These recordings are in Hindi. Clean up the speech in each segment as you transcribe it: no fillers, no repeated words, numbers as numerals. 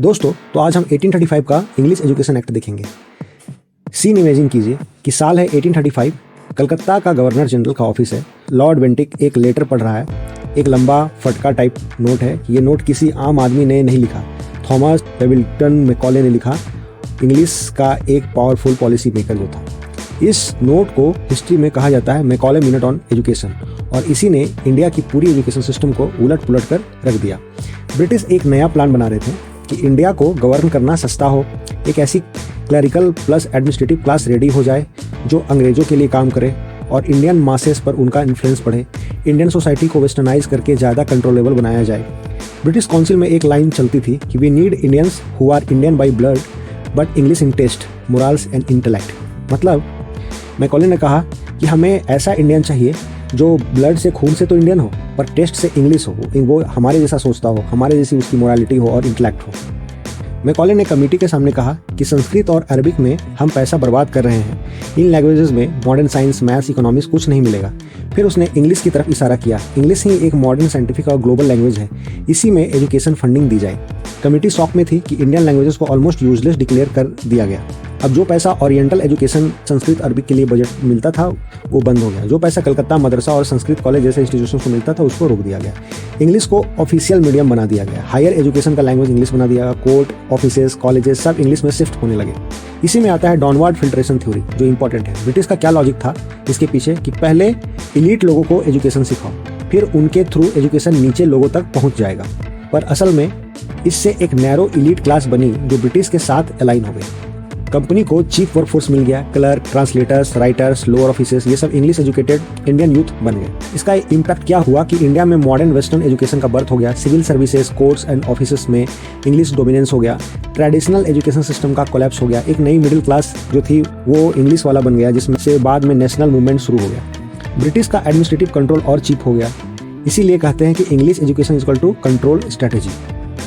दोस्तों, तो आज हम 1835 का इंग्लिश एजुकेशन एक्ट देखेंगे। सीन इमेजिन कीजिए कि साल है 1835, कलकत्ता का गवर्नर जनरल का ऑफिस है। लॉर्ड बेंटिक एक लेटर पढ़ रहा है। एक लंबा फटका टाइप नोट है। ये नोट किसी आम आदमी ने नहीं लिखा, थॉमस पेविल्टन मैकॉले ने लिखा, इंग्लिश का एक पावरफुल पॉलिसी मेकर जो था। इस नोट को हिस्ट्री में कहा जाता है मैकॉले मिनट ऑन एजुकेशन, और इसी ने इंडिया की पूरी एजुकेशन सिस्टम को उलट पुलट कर रख दिया। ब्रिटिश एक नया प्लान बना रहे थे कि इंडिया को गवर्न करना सस्ता हो, एक ऐसी clerical plus administrative class ready हो जाए जो अंग्रेजों के लिए काम करे और इंडियन मासेस पर उनका इन्फ्लुएंस बढ़े। इंडियन सोसाइटी को वेस्टर्नाइज करके ज़्यादा कंट्रोलेबल बनाया जाए। ब्रिटिश काउंसिल में एक लाइन चलती थी कि we need Indians who are Indian by blood but English in taste, morals and intellect. मतलब मैकॉले ने कहा कि हमें ऐसा इंडियन चाहिए जो ब्लड से, खून से तो इंडियन हो, पर टेस्ट से इंग्लिश हो, वो हमारे जैसा सोचता हो, हमारे जैसी उसकी मोरालिटी हो और इंटेलेक्ट हो। मैकॉले ने कमेटी के सामने कहा कि संस्कृत और अरबिक में हम पैसा बर्बाद कर रहे हैं। इन लैंग्वेजेस में मॉडर्न साइंस, मैथ्स, इकोनॉमिक्स कुछ नहीं मिलेगा। फिर उसने इंग्लिश की तरफ इशारा किया। इंग्लिश ही एक मॉडर्न साइंटिफिक और ग्लोबल लैंग्वेज है, इसी में एजुकेशन फंडिंग दी जाए। कमेटी शॉक में थी कि इंडियन लैंग्वेजेस को ऑलमोस्ट यूजलेस डिक्लेयर कर दिया गया। अब जो पैसा ओरिएंटल एजुकेशन, संस्कृत अरबिक के लिए बजट मिलता था वो बंद हो गया। जो पैसा कलकत्ता मदरसा और संस्कृत कॉलेज जैसे इंस्टीट्यूशन को मिलता था उसको रोक दिया गया। इंग्लिश को ऑफिशियल मीडियम बना दिया गया। हायर एजुकेशन का लैंग्वेज इंग्लिश बना दिया गया। कोर्ट, ऑफिसेज, कॉलेजेस सब इंग्लिश में शिफ्ट होने लगे। इसी में आता है डाउनवर्ड फिल्ट्रेशन थ्योरी, जो इंपॉर्टेंट है। ब्रिटिश का क्या लॉजिक था इसके पीछे कि पहले इलीट लोगों को एजुकेशन सिखाओ, फिर उनके थ्रू एजुकेशन नीचे लोगों तक पहुंच जाएगा। पर असल में इससे एक नैरो इलीट क्लास बनी जो ब्रिटिश के साथ अलाइन हो गई। कंपनी को चीफ वर्कफोर्स मिल गया। Clerk, translators, writers, lower officers, ये सब इंग्लिश एजुकेटेड इंडियन यूथ बन गए। इसका इम्पैक्ट क्या हुआ कि इंडिया में मॉडर्न वेस्टर्न एजुकेशन का बर्थ हो गया। Civil services, courts and offices में इंग्लिश डोमिनेंस हो गया। ट्रेडिशनल एजुकेशन सिस्टम का कोलैप्स हो गया। एक नई मिडिल क्लास जो थी वो इंग्लिश वाला बन गया, जिसमें से बाद में नेशनल मूवमेंट शुरू हो गया। ब्रिटिश का एडमिनिस्ट्रेटिव कंट्रोल और चीप हो गया। इसीलिए कहते हैं कि English education equal to control strategy.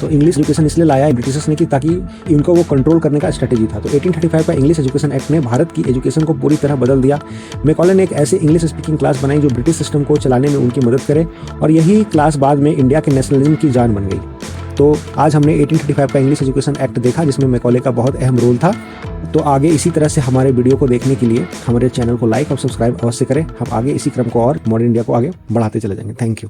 तो इंग्लिश एजुकेशन इसलिए लाया है ब्रिटिशर्स ने कि ताकि इनको वो कंट्रोल करने का स्ट्रेटेजी था। तो 1835 का इंग्लिश एजुकेशन एक्ट ने भारत की एजुकेशन को पूरी तरह बदल दिया। मैकॉले ने एक ऐसी इंग्लिश स्पीकिंग क्लास बनाई जो ब्रिटिश सिस्टम को चलाने में उनकी मदद करे, और यही क्लास बाद में इंडिया के नेशनलिज्म की जान बन गई। तो आज हमने 1835 का इंग्लिश एजुकेशन एक्ट देखा, जिसमें मैकॉले का बहुत अहम रोल था। तो आगे इसी तरह से हमारे वीडियो को देखने के लिए हमारे चैनल को लाइक और सब्सक्राइब अवश्य करें। हम आगे इसी क्रम को और मॉडर्न इंडिया को आगे बढ़ाते चले जाएंगे। Thank you.